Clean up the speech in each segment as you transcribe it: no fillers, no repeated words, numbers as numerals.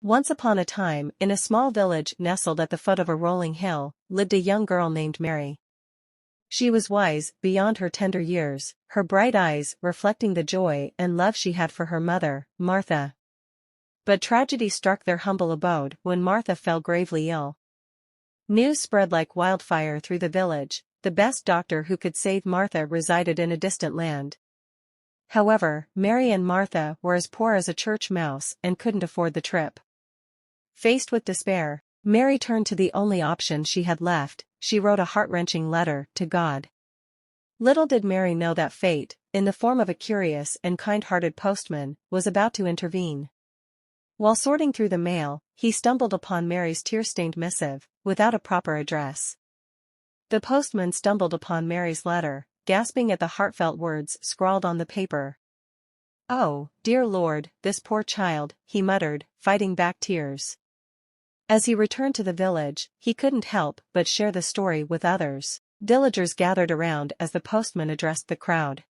Once upon a time, in a small village nestled at the foot of a rolling hill, lived a young girl named Mary. She was wise, beyond her tender years, her bright eyes reflecting the joy and love she had for her mother, Martha. But tragedy struck their humble abode when Martha fell gravely ill. News spread like wildfire through the village. The best doctor who could save Martha resided in a distant land. However, Mary and Martha were as poor as a church mouse and couldn't afford the trip. Faced with despair, Mary turned to the only option she had left. She wrote a heart-wrenching letter to God. Little did Mary know that fate, in the form of a curious and kind-hearted postman, was about to intervene. While sorting through the mail, he stumbled upon Mary's tear-stained missive, without a proper address. The postman stumbled upon Mary's letter, gasping at the heartfelt words scrawled on the paper. "Oh, dear Lord, this poor child," he muttered, fighting back tears. As he returned to the village, he couldn't help but share the story with others. Villagers gathered around as the postman addressed the crowd.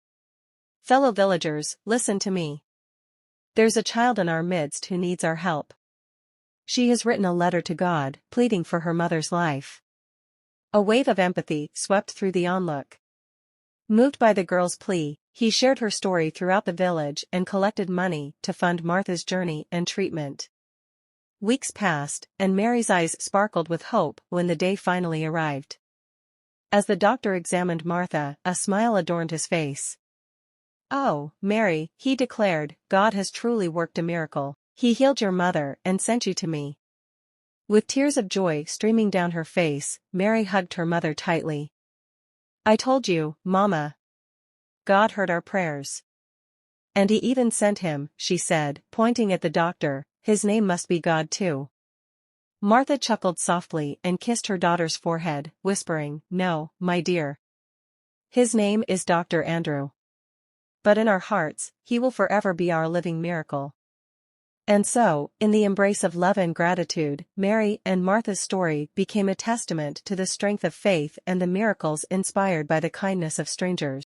"Fellow villagers, listen to me. There's a child in our midst who needs our help. She has written a letter to God, pleading for her mother's life." A wave of empathy swept through the onlook. Moved by the girl's plea, he shared her story throughout the village and collected money to fund Martha's journey and treatment. Weeks passed, and Mary's eyes sparkled with hope when the day finally arrived. As the doctor examined Martha, a smile adorned his face. "Oh, Mary," he declared, "God has truly worked a miracle. He healed your mother and sent you to me." With tears of joy streaming down her face, Mary hugged her mother tightly. "I told you, Mama. God heard our prayers. And he even sent him," she said, pointing at the doctor. "His name must be God too." Martha chuckled softly and kissed her daughter's forehead, whispering, "No, my dear. His name is Dr. Andrew. But in our hearts, he will forever be our living miracle." And so, in the embrace of love and gratitude, Mary and Martha's story became a testament to the strength of faith and the miracles inspired by the kindness of strangers.